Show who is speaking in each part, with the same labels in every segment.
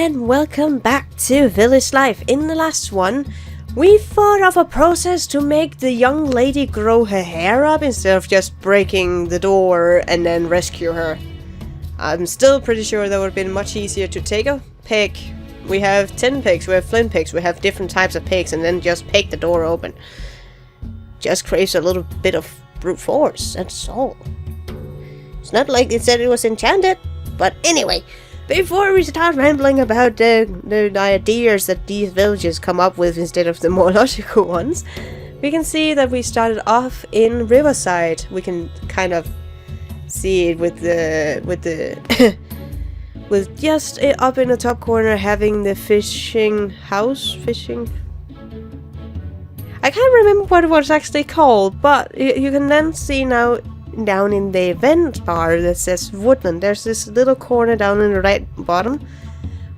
Speaker 1: and welcome back to Village Life. In the last one, we thought of a process to make the young lady grow her hair up instead of just breaking the door and then rescue her. I'm still pretty sure that would have been much easier to take a pick. We have tin picks, we have flint picks, we have different types of picks, and then just pick the door open. Just craves a little bit of brute force, that's all. It's not like it said it was enchanted, but anyway. Before we start rambling about the ideas that these villages come up with instead of the more logical ones, we can see that we started off in Riverside. We can kind of see it with the with just up in the top corner having the fishing house. I can't remember what it was actually called, but you can then see now down in the event bar that says Woodland, there's this little corner down in the right bottom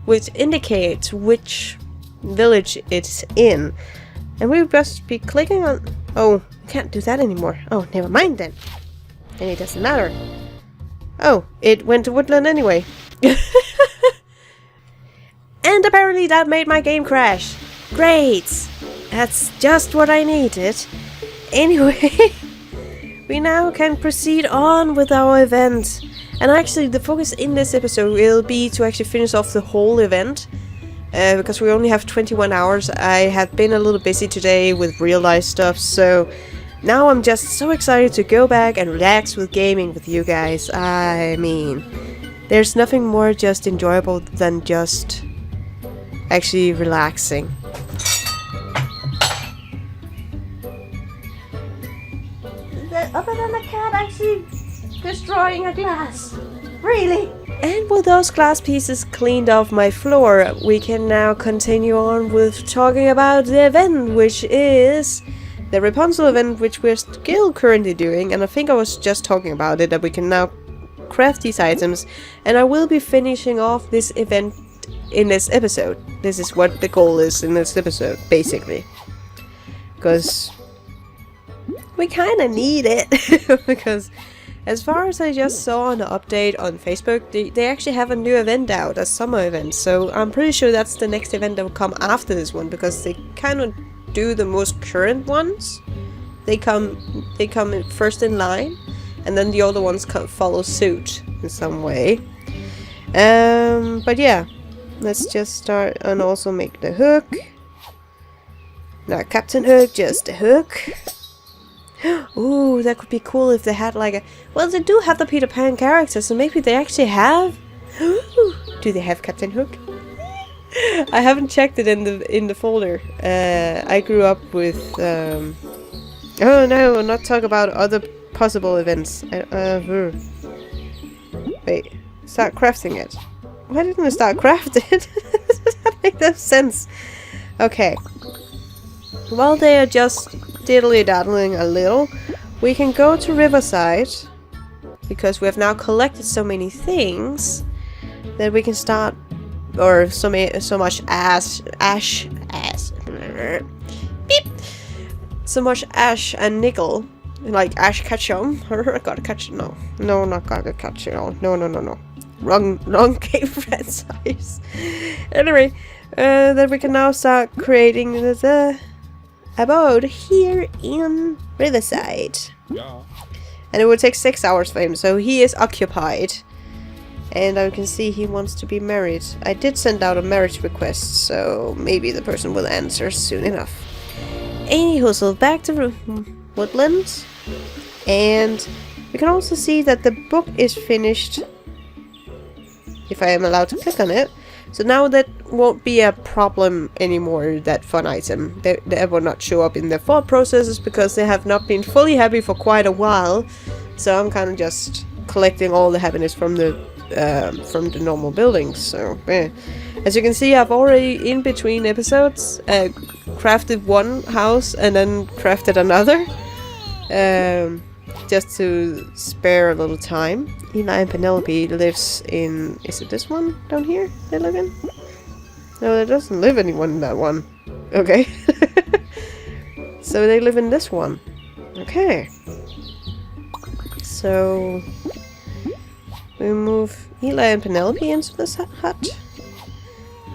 Speaker 1: which indicates which village it's in, and we'll just be clicking on... Oh, we can't do that anymore. Oh, never mind then. And it doesn't matter. Oh, it went to Woodland anyway. And apparently that made my game crash. Great! That's just what I needed. Anyway... We now can proceed on with our event. And actually the focus in this episode will be to actually finish off the whole event. Because we only have 21 hours. I have been a little busy today with real life stuff. So now I'm just so excited to go back and relax with gaming with you guys. I mean, there's nothing more just enjoyable than just actually relaxing. Other than the cat actually destroying a glass. Really? And with those glass pieces cleaned off my floor, we can now continue on with talking about the event, which is the Rapunzel event, which we're still currently doing. And I think I was just talking about it, that we can now craft these items. And I will be finishing off this event in this episode. This is what the goal is in this episode, basically. Because... we kind of need it, because as far as I just saw on the update on Facebook, they actually have a new event out, a summer event, so I'm pretty sure that's the next event that will come after this one, because they kind of do the most current ones. They come first in line, and then the other ones follow suit in some way. But yeah, let's just start and also make the hook. Not Captain Hook, just the hook. Ooh, that could be cool if they had like a... Well, they do have the Peter Pan character, so maybe they actually have... Do they have Captain Hook? I haven't checked it in the folder. I grew up with... Oh no, not talk about other possible events. Wait, start crafting it. Why didn't I start crafting it? That makes no sense. Okay. While they are just diddly-daddling a little, we can go to Riverside, because we have now collected so many things that we can start, or so much beep, so much ash and nickel, like ash ketchum. Gotta catch it. No, not gotta catch it. No. Wrong game friend size. Anyway, then we can now start creating the abode here in Riverside. Yeah. And it will take 6 hours for him, so he is occupied. And I can see he wants to be married. I did send out a marriage request, so maybe the person will answer soon enough. Anywho, so back to Woodland. And we can also see that the book is finished, if I am allowed to click on it. So now that won't be a problem anymore, that fun item. They will not show up in their thought processes because they have not been fully happy for quite a while. So I'm kind of just collecting all the happiness from the normal buildings. So yeah. As you can see, I've already, in between episodes, crafted one house and then crafted another. Just to spare a little time. Eli and Penelope lives in... Is it this one down here they live in? No, there doesn't live anyone in that one. Okay. So they live in this one. Okay. So... we move Eli and Penelope into this hut.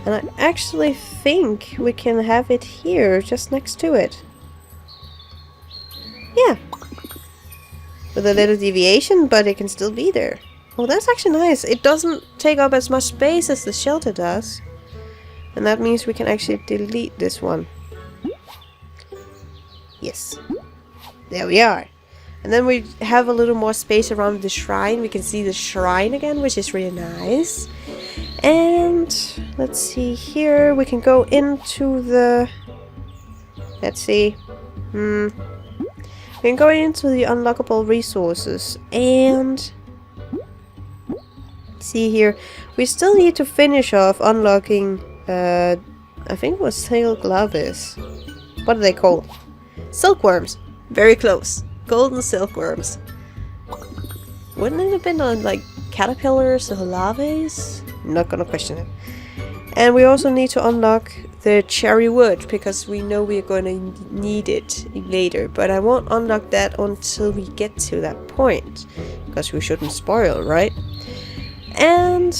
Speaker 1: And I actually think we can have it here, just next to it. Yeah. With a little deviation, but it can still be there. Oh, that's actually nice. It doesn't take up as much space as the shelter does. And that means we can actually delete this one. Yes. There we are. And then we have a little more space around the shrine. We can see the shrine again, which is really nice. And let's see here. We can go into the... Let's see. We can go into the unlockable resources. And... see here. We still need to finish off unlocking... I think it was silk glavis. What are they called? Silkworms. Very close. Golden silkworms. Wouldn't it have been on like caterpillars or larvae? I'm not gonna question it. And we also need to unlock the cherry wood because we know we're gonna need it later. But I won't unlock that until we get to that point because we shouldn't spoil, right? And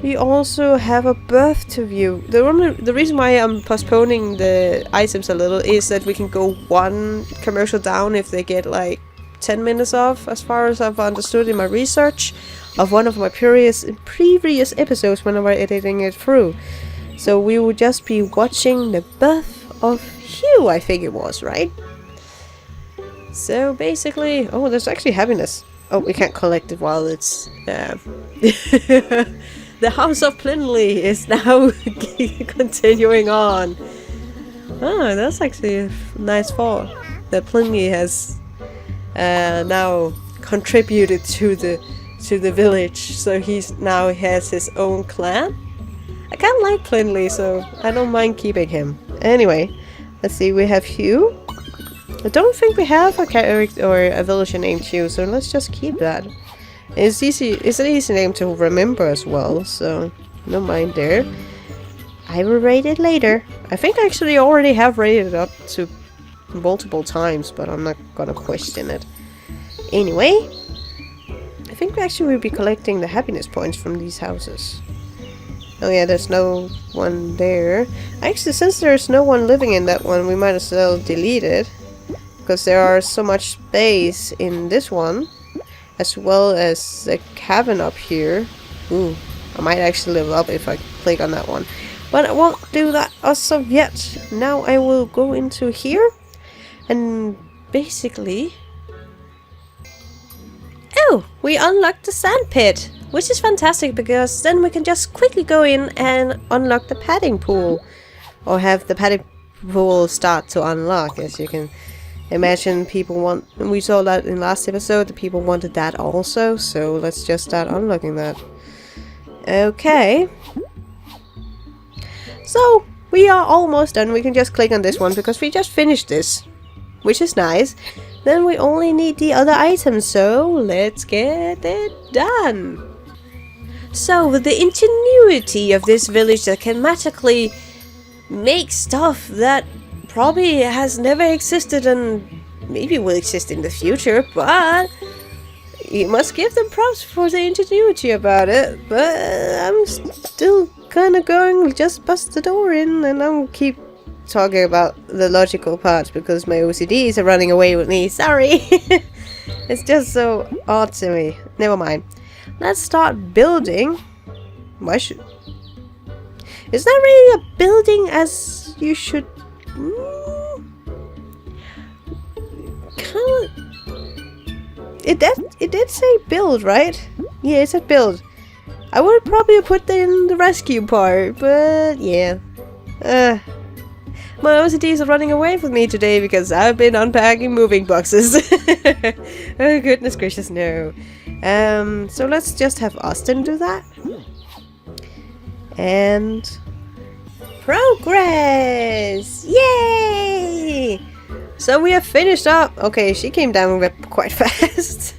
Speaker 1: we also have a birth to view. The reason why I'm postponing the items a little is that we can go one commercial down if they get like 10 minutes off, as far as I've understood in my research of one of my previous episodes when I was editing it through. So we will just be watching the birth of Hugh, I think it was, right? So basically, oh, there's actually happiness. Oh, we can't collect it while it's the House of Plinley is now continuing on. Oh, that's actually a nice thought. That Plinley has now contributed to the village, so he's now has his own clan. I kind of like Plinley, so I don't mind keeping him. Anyway, let's see. We have Hugh. I don't think we have a character or a villager named Hugh, so let's just keep that. It's easy. It's an easy name to remember as well, so no mind there. I will rate it later. I think I actually already have rated it up to multiple times, but I'm not gonna question it. Anyway, I think we actually will be collecting the happiness points from these houses. Oh yeah, there's no one there. Actually, since there's no one living in that one, we might as well delete it. Because there are so much space in this one. As well as the cabin up here. Ooh, I might actually level up if I click on that one. But I won't do that as of yet. Now I will go into here. And basically... oh, we unlocked the sand pit. Which is fantastic because then we can just quickly go in and unlock the padding pool. Or have the padding pool start to unlock, as you can... imagine people want, and we saw that in last episode, the people wanted that also, so let's just start unlocking that. Okay. So, we are almost done. We can just click on this one because we just finished this, which is nice. Then we only need the other items, so let's get it done. So, with the ingenuity of this village that can magically make stuff that probably has never existed and maybe will exist in the future, but you must give them props for the ingenuity about it. But I'm still kind of going, just bust the door in, and I'll keep talking about the logical parts because my OCDs are running away with me. Sorry. It's just so odd to me. Never mind. Let's start building. Why should... is that really a building as you should... It did say build, right? Yeah, it said build. I would probably put that in the rescue part, but yeah. My OCDs are running away from me today because I've been unpacking moving boxes. Oh goodness gracious, no. So let's just have Austin do that. And progress! Yay! So we have finished up. Okay, she came down quite fast.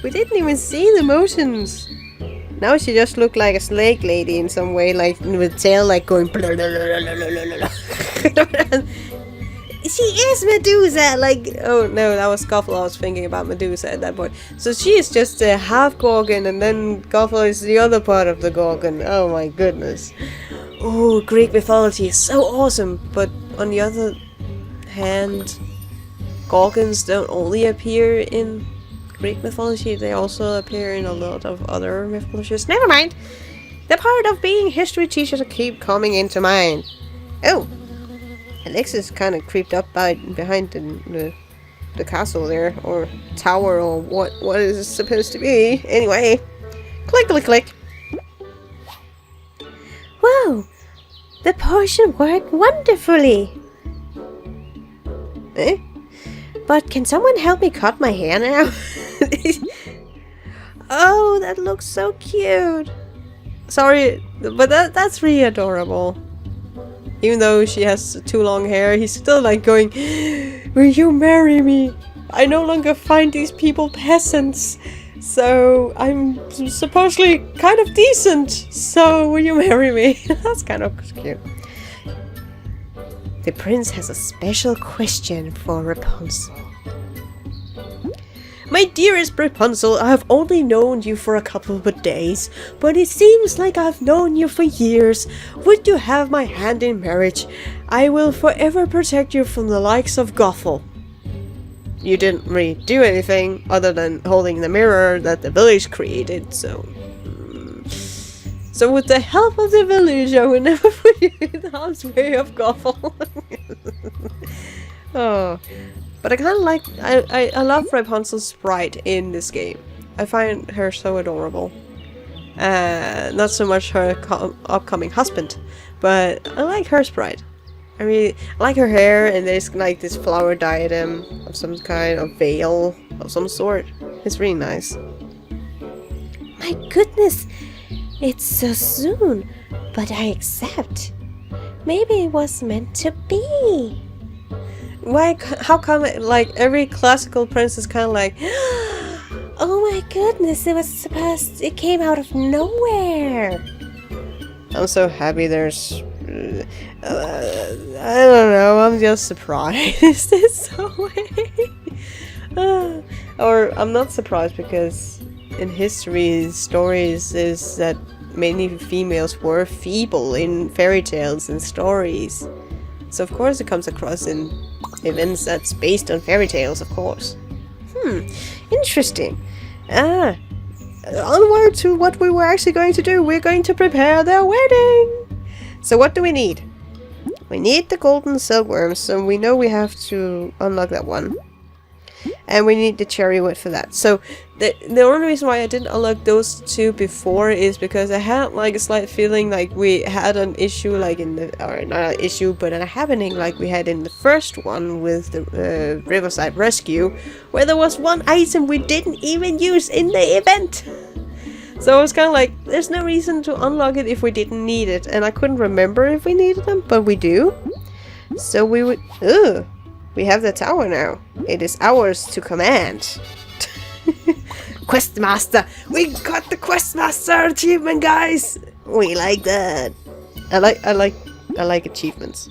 Speaker 1: We didn't even see the motions. Now she just looked like a snake lady in some way, like with tail like going. Blah, blah, blah, blah, blah. She is Medusa. Like, oh no, that was Goffle. I was thinking about Medusa at that point. So she is just a half Gorgon, and then Goffle is the other part of the Gorgon. Oh my goodness. Oh, Greek mythology is so awesome, but on the other hand, Gorgons don't only appear in Greek mythology, they also appear in a lot of other mythologies. Never mind! The part of being history teachers keep coming into mind. Oh! Alexis kind of creeped up behind the castle there, or tower, or what is it supposed to be. Anyway, click, click, click. Wow! The potion worked wonderfully! Eh? But can someone help me cut my hair now? Oh, that looks so cute! Sorry, but that's really adorable. Even though she has too long hair, he's still like going, will you marry me? I no longer find these people peasants. So I'm supposedly kind of decent. So will you marry me? That's kind of cute. The prince has a special question for Rapunzel. My dearest Rapunzel, I have only known you for a couple of days, but it seems like I've known you for years. Would you have my hand in marriage? I will forever protect you from the likes of Gothel. You didn't really do anything other than holding the mirror that the village created, so... So with the help of the village, I will never put you in the harm's way of Gothel. Oh... But I kind of like, I love Rapunzel's sprite in this game. I find her so adorable. Not so much her upcoming husband, but I like her sprite. I like her hair, and there's like this flower diadem of some kind of veil of some sort. It's really nice. My goodness, it's so soon, but I accept. Maybe it was meant to be. Why? How come like every classical prince is kind of like, oh my goodness, it came out of nowhere. I'm so happy there's, I don't know, I'm just surprised in some way. Or I'm not surprised because in history, stories is that many females were feeble in fairy tales and stories. So of course it comes across in events that's based on fairy tales, of course. Interesting. Onward to what we were actually going to do. We're going to prepare their wedding. So what do we need? We need the golden silkworm, so we know we have to unlock that one. And we need the cherry wood for that. So the only reason why I didn't unlock those two before is because I had like a slight feeling like we had an issue like in the, or not an issue, but a happening like we had in the first one with the Riverside Rescue, where there was one item we didn't even use in the event. So I was kind of like, there's no reason to unlock it if we didn't need it, and I couldn't remember if we needed them, but we do. So we would, we have the tower now. It is ours to command. Questmaster! We got the Questmaster achievement, guys! We like that. I like achievements.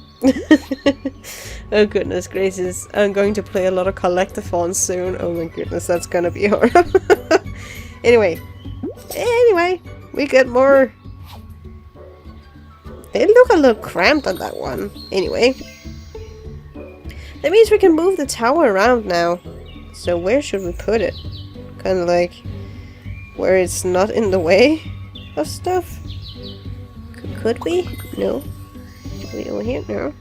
Speaker 1: Oh goodness gracious. I'm going to play a lot of collectathons soon. Oh my goodness, that's gonna be horrible. Anyway, we get more. They look a little cramped on that one. Anyway. That means we can move the tower around now. So where should we put it? Kind of like where it's not in the way of stuff. Could we? No. Could we over here? No.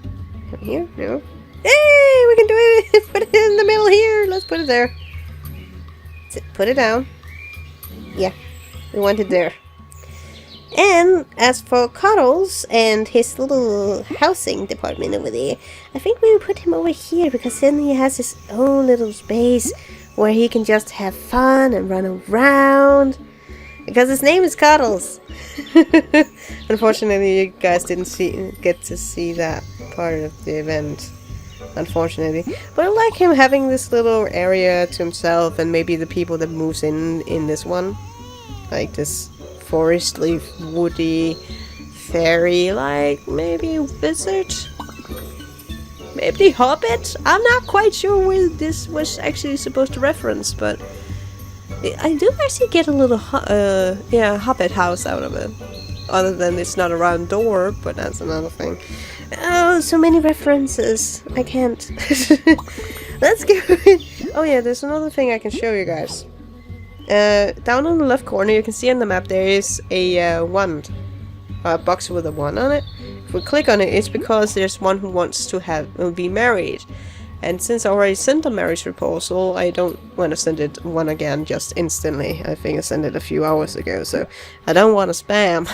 Speaker 1: Over here? No. Hey! We can do it! Put it in the middle here! Let's put it there. Put it down. Yeah. We want it there. And as for Cuddles and his little housing department over there, I think we will put him over here because then he has his own little space where he can just have fun and run around. Because his name is Cuddles. Unfortunately, you guys didn't get to see that part of the event. Unfortunately. But I like him having this little area to himself, and maybe the people that moves in this one. Like this forestly, woody, fairy, like maybe wizard, maybe hobbit. I'm not quite sure where this was actually supposed to reference, but I do actually get a little hobbit house out of it. other than it's not a round door, but that's another thing. Oh, so many references. I can't. Let's go. Oh yeah, there's another thing I can show you guys. Down on the left corner, you can see on the map there is a wand. A box with a wand on it. If we click on it, it's because there's one who wants to be married. And since I already sent a marriage proposal, I don't want to send it one again just instantly. I think I sent it a few hours ago, so I don't want to spam.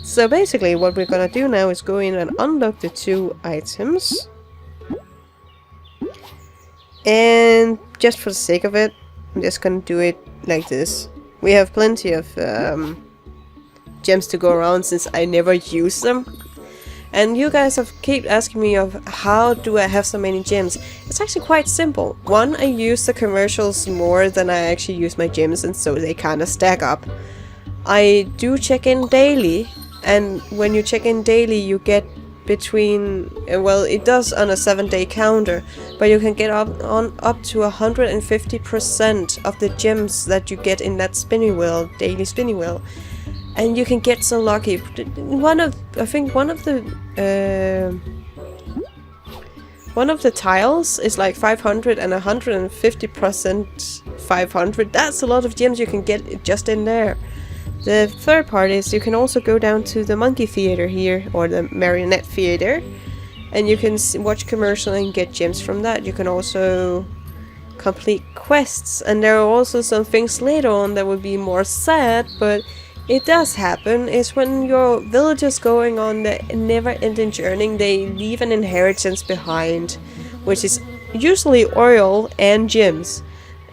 Speaker 1: So basically what we're gonna do now is go in and unlock the 2 items. And just for the sake of it, I'm just gonna do it like this. We have plenty of gems to go around since I never use them. And you guys have kept asking me of how do I have so many gems. It's actually quite simple. One, I use the commercials more than I actually use my gems, and so they kind of stack up. I do check in daily, and when you check in daily you get between, well, it does on a 7-day counter, but you can get up to 150% of the gems that you get in that spinning wheel, daily spinning wheel. And you can get so lucky. I think one of the tiles is like 500 and 150% 500. That's a lot of gems you can get just in there. The third part is you can also go down to the monkey theater here, or the marionette theater, and you can watch commercial and get gems from that. You can also complete quests, and there are also some things later on that would be more sad, but it does happen. Is when your villagers going on the never-ending journey, they leave an inheritance behind, which is usually oil and gems.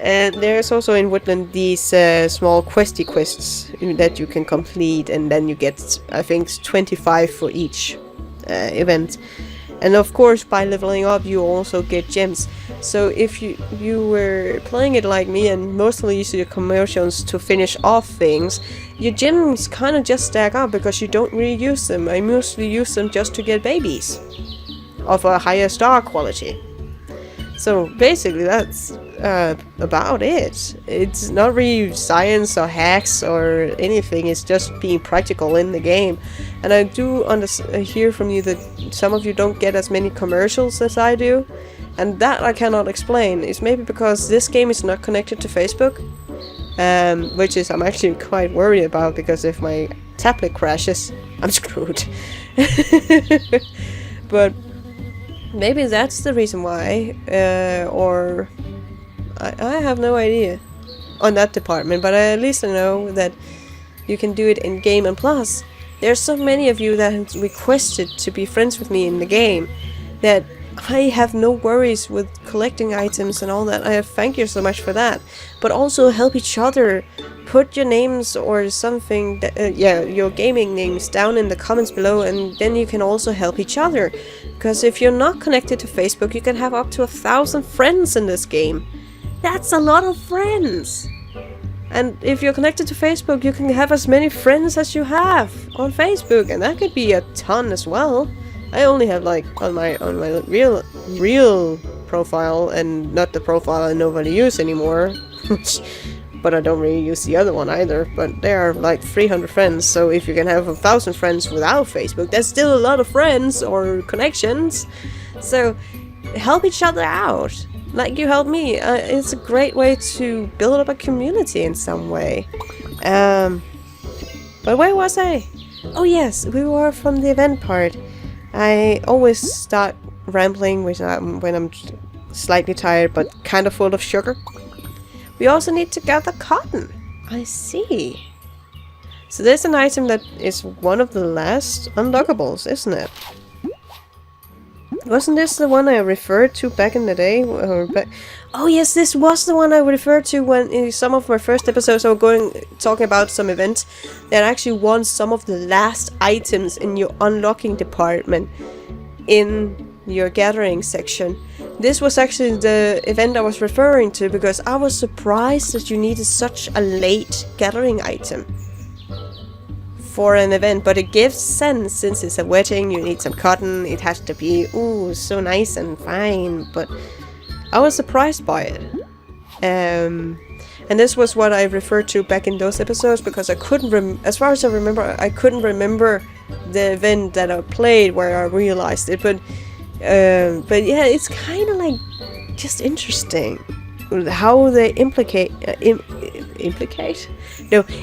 Speaker 1: And there's also in Woodland these small questy quests that you can complete, and then you get, I think, 25 for each event. And of course, by leveling up, you also get gems. So if you were playing it like me and mostly use your commercials to finish off things, your gems kind of just stack up because you don't really use them. I mostly use them just to get babies of a higher star quality. So basically that's about it. It's not really science or hacks or anything, it's just being practical in the game. And I do hear from you that some of you don't get as many commercials as I do, and that I cannot explain. It's maybe because this game is not connected to Facebook, which is I'm actually quite worried about, because if my tablet crashes, I'm screwed. But maybe that's the reason why, or I have no idea on that department, but at least I know that you can do it in game. And plus, there's so many of you that have requested to be friends with me in the game that I have no worries with collecting items and all that. I thank you so much for that. But also help each other. Put your names or something, your gaming names down in the comments below, and then you can also help each other. Because if you're not connected to Facebook, you can have up to 1,000 friends in this game. That's a lot of friends. And if you're connected to Facebook, you can have as many friends as you have on Facebook, and that could be a ton as well. I only have like on my real profile, and not the profile I nobody use anymore. But I don't really use the other one either. But there are like 300 friends, so if you can have 1,000 friends without Facebook, that's still a lot of friends or connections. So help each other out, like you helped me. It's a great way to build up a community in some way. But where was I? Oh yes, we were from the event part. I always start rambling when I'm slightly tired, but kind of full of sugar. We also need to gather cotton. I see. So there's an item that is one of the last unlockables, isn't it? Wasn't this the one I referred to back in the day? Oh yes, this was the one I referred to when in some of my first episodes I was talking about some event that actually won some of the last items in your unlocking department in your gathering section. This was actually the event I was referring to, because I was surprised that you needed such a late gathering item for an event, but it gives sense since it's a wedding, you need some cotton, it has to be, ooh, so nice and fine, but I was surprised by it. And this was what I referred to back in those episodes, because I couldn't as far as I remember, I couldn't remember the event that I played where I realized it. But yeah, it's kind of like just interesting how they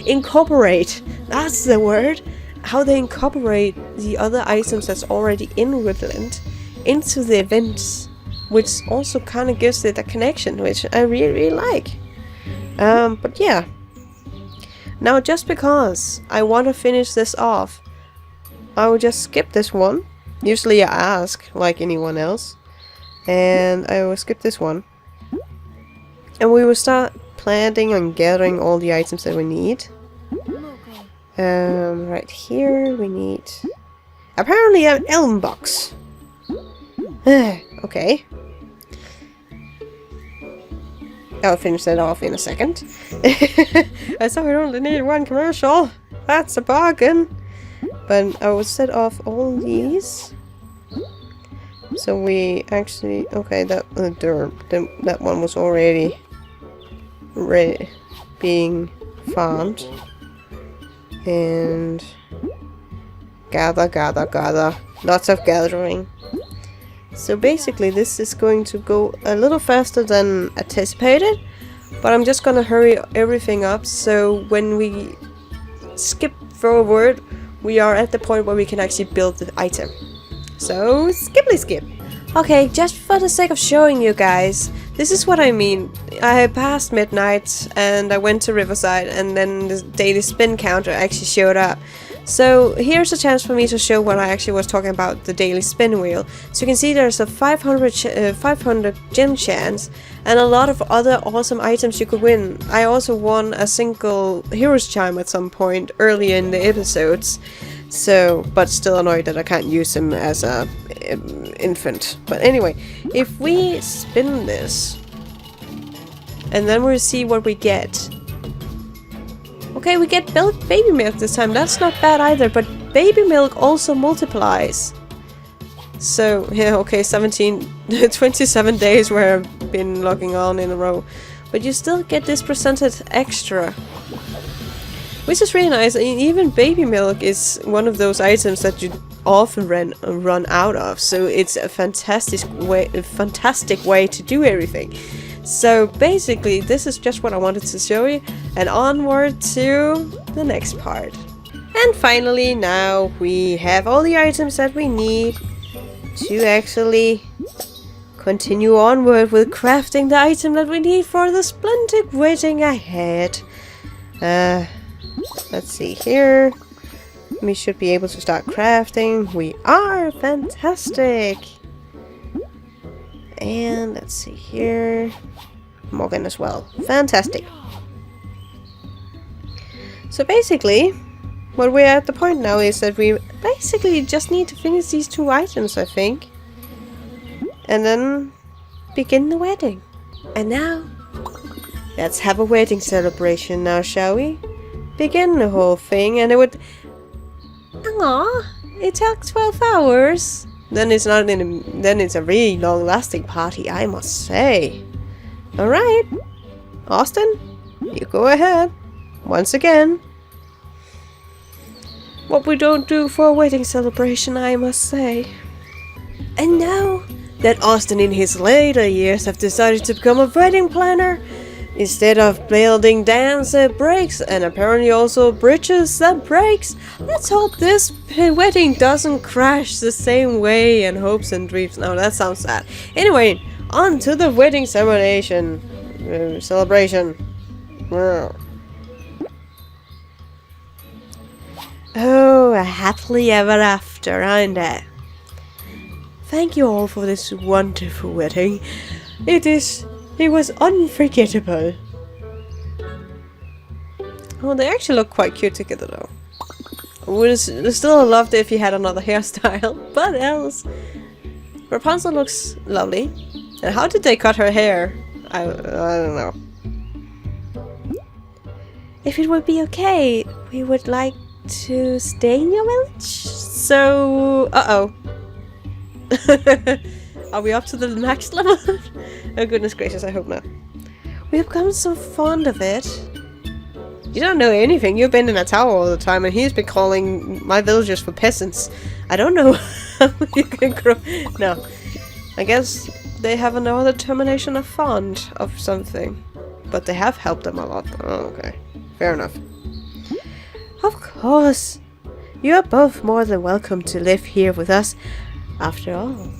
Speaker 1: incorporate. That's the word. How they incorporate the other items that's already in Woodland into the events, which also kind of gives it a connection, which I really, really like. But yeah. Now, just because I want to finish this off, I will just skip this one. Usually I ask, like anyone else. And I will skip this one. And we will start planting and gathering all the items that we need. Right here we need apparently an elm box. Okay. I'll finish that off in a second. I thought we only need one commercial. That's a bargain. But I will set off all these. So we actually... Okay, that one was already being farmed. And gather. Lots of gathering. So basically this is going to go a little faster than anticipated. But I'm just gonna hurry everything up, so when we skip forward, we are at the point where we can actually build the item. So, skippily skip. Okay, just for the sake of showing you guys, this is what I mean. I passed midnight and I went to Riverside, and then the daily spin counter actually showed up. So here's a chance for me to show what I actually was talking about, the daily spin wheel. So you can see there's a 500 gem chance and a lot of other awesome items you could win. I also won a single hero's chime at some point early in the episodes. So, but still annoyed that I can't use him as a infant. But anyway, if we spin this and then we'll see what we get. Okay, we get baby milk this time. That's not bad either, but baby milk also multiplies. So, yeah, okay, 27 days where I've been logging on in a row. But you still get this percentage extra. Which is really nice. Even baby milk is one of those items that you often run out of. So it's a fantastic way to do everything. So basically, this is just what I wanted to show you, and onward to the next part. And finally, now we have all the items that we need to actually continue onward with crafting the item that we need for the splendid wedding ahead. Let's see here. We should be able to start crafting. We are! Fantastic! And let's see here. Morgan as well. Fantastic. So basically, what we're at the point now is that we basically just need to finish these 2 items, I think. And then begin the wedding. And now, let's have a wedding celebration now, shall we? Begin the whole thing, and it would... Aww, it took 12 hours. Then it's not then it's a really long-lasting party, I must say. Alright, Austin, you go ahead. Once again. What we don't do for a wedding celebration, I must say. And now that Austin in his later years have decided to become a wedding planner, instead of building dams that breaks, and apparently also bridges that breaks, let's hope this wedding doesn't crash the same way and hopes and dreams. No, that sounds sad. Anyway, on to the wedding celebration. Oh, a happily ever after, ain't it? Thank you all for this wonderful wedding. It was unforgettable. Oh, they actually look quite cute together though. I would still have loved it if he had another hairstyle, but else. Rapunzel looks lovely. And how did they cut her hair? I don't know. If it would be okay, we would like to stay in your village. So, uh-oh. Are we up to the next level? Oh goodness gracious, I hope not. We've become so fond of it. You don't know anything. You've been in a tower all the time, and he's been calling my villagers for peasants. I don't know how you can grow. No. I guess they have another determination of fond of something. But they have helped them a lot. Oh, okay. Fair enough. Of course. You are both more than welcome to live here with us. After all,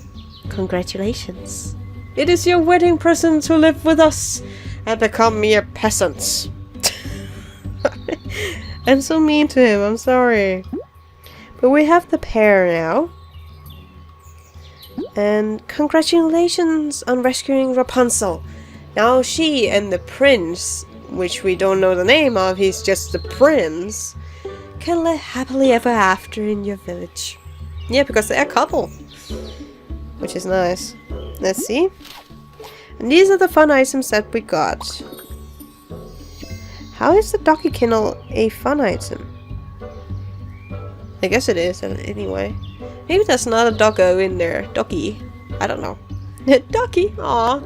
Speaker 1: congratulations. It is your wedding present to live with us and become mere peasants. I'm so mean to him, I'm sorry. But we have the pair now. And congratulations on rescuing Rapunzel. Now she and the prince, which we don't know the name of, he's just the prince, can live happily ever after in your village. Yeah, because they're a couple. Which is nice. Let's see. And these are the fun items that we got. How is the doggy kennel a fun item? I guess it is, anyway. Maybe there's not a doggo in there. Doggy. I don't know. Doggy. Aw.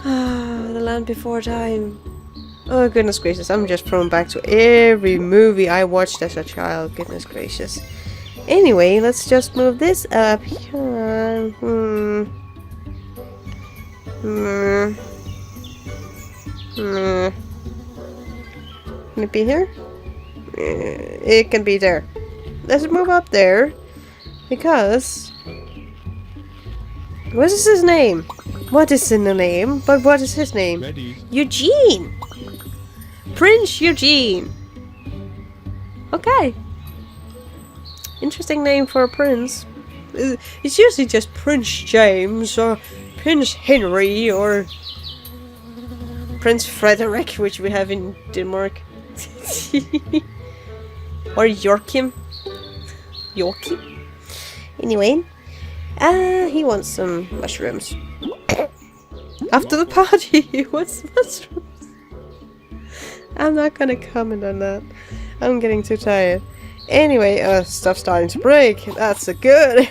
Speaker 1: The land before time. Oh, goodness gracious. I'm just thrown back to every movie I watched as a child. Goodness gracious. Anyway, let's just move this up. Can it be here? It can be there. Let's move up there. Because... what is his name? What is in the name? But what is his name?
Speaker 2: Ready.
Speaker 1: Eugene! Prince Eugene! Okay. Interesting name for a prince. It's usually just Prince James or Prince Henry or Prince Frederick, which we have in Denmark. Or Yorkim. Yorkie. Anyway, he wants some mushrooms. After the party, he wants mushrooms. I'm not gonna comment on that. I'm getting too tired. Anyway, stuff's starting to break. That's a good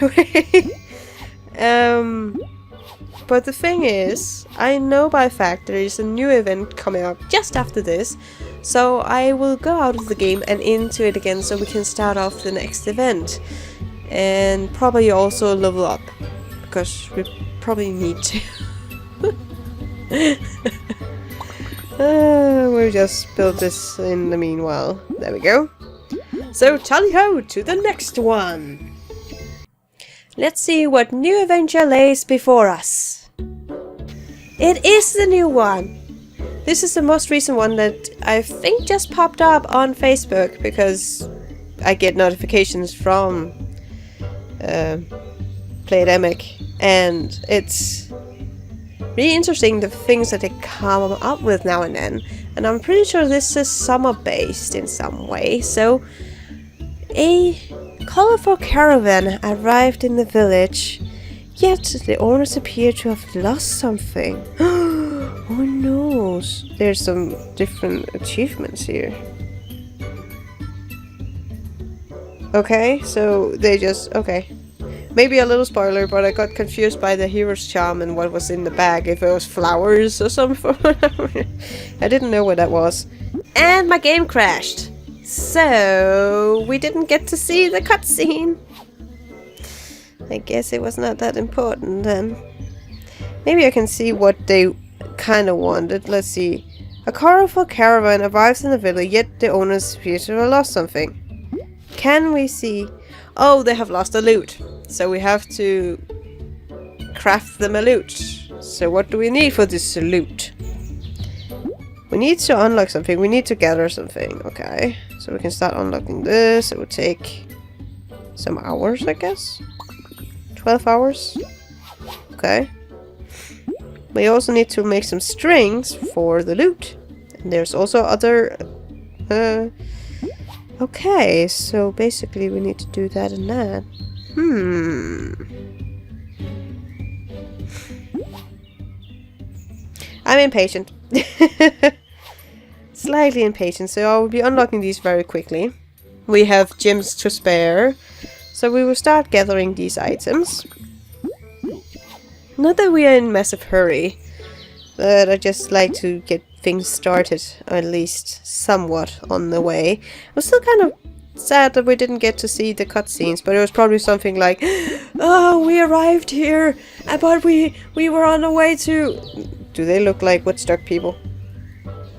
Speaker 1: but the thing is, I know by fact there is a new event coming up just after this, so I will go out of the game and into it again so we can start off the next event. And probably also level up, because we probably need to. We'll just build this in the meanwhile. There we go. So tally-ho to the next one! Let's see what new adventure lays before us. It is the new one! This is the most recent one that I think just popped up on Facebook, because I get notifications from Playdemic, and it's really interesting the things that they come up with now and then. And I'm pretty sure this is summer based in some way. So a colorful caravan arrived in the village, yet the owners appear to have lost something. Oh no, there's some different achievements here. Okay, so they just... okay. Maybe a little spoiler, but I got confused by the hero's charm and what was in the bag. If it was flowers or something. I didn't know what that was. And my game crashed. So we didn't get to see the cutscene. I guess it was not that important then. Maybe I can see what they kind of wanted. Let's see. A colorful caravan arrives in the village, yet the owners appear to have lost something. Can we see... oh, they have lost a loot. So we have to craft them a loot. So what do we need for this loot? We need to unlock something. We need to gather something. Okay. So we can start unlocking this. It would take some hours, I guess. 12 hours. Okay. We also need to make some strings for the loot. And there's also other... okay, so basically we need to do that and that. I'm impatient. Slightly impatient, so I will be unlocking these very quickly. We have gems to spare, so we will start gathering these items. Not that we are in massive hurry. but I just like to get things started, at least somewhat on the way. I'm still kind of sad that we didn't get to see the cutscenes, but it was probably something like, oh, we arrived here, but we were on the way to... Do they look like Woodstock people?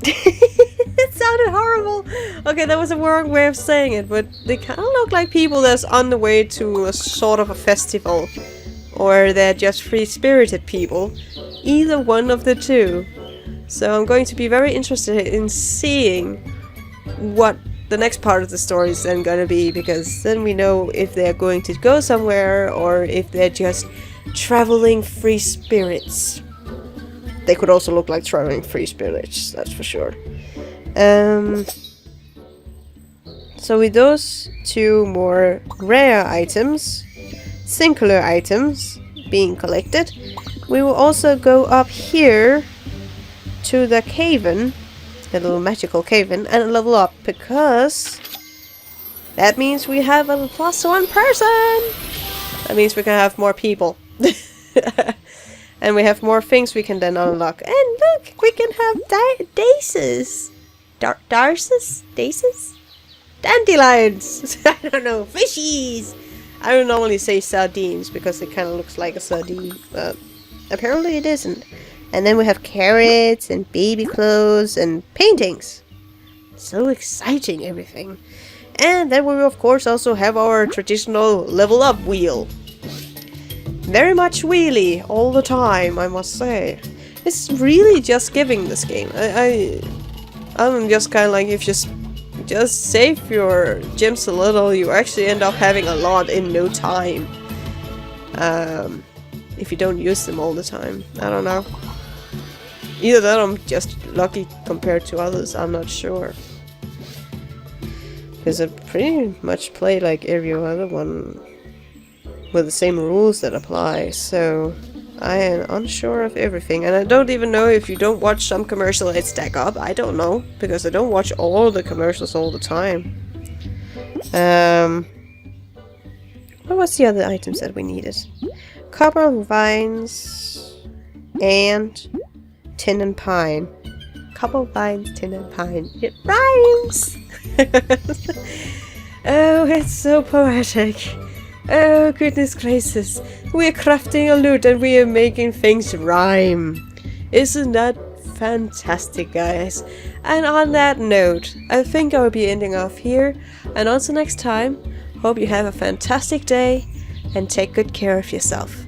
Speaker 1: It sounded horrible. Okay, that was a wrong way of saying it, but they kind of look like people that's on the way to a sort of a festival. Or they're just free-spirited people. Either one of the two. So I'm going to be very interested in seeing what the next part of the story is then gonna be, because then we know if they're going to go somewhere or if they're just traveling free spirits. They could also look like traveling free spirits, that's for sure. So with those two more rare items, singular items being collected, we will also go up here to the cave-in, the little magical cave-in, and level up, because that means we have a +1 person! That means we can have more people. And we have more things we can then unlock. And look, we can have daces. Daces? Daces? Dandelions! I don't know, fishies! I don't normally say sardines because it kind of looks like a sardine, but apparently it isn't. And then we have carrots and baby clothes and paintings. So exciting, everything. And then we will of course also have our traditional level up wheel. Very much wheelie all the time, I must say. It's really just giving this game. I'm just kind of like, if you just save your gems a little, you actually end up having a lot in no time. If you don't use them all the time. I don't know. Either that or I'm just lucky compared to others, I'm not sure. Because I pretty much play like every other one with the same rules that apply, so I am unsure of everything. And I don't even know if you don't watch some commercial it stack up. I don't know, because I don't watch all the commercials all the time. What was the other items that we needed? Copper vines and tin and pine. Copper vines, tin and pine. It rhymes! Oh, it's so poetic. Oh, goodness gracious. We're crafting a loot and we are making things rhyme. Isn't that fantastic, guys? And on that note, I think I'll be ending off here. And until next time, hope you have a fantastic day and take good care of yourself.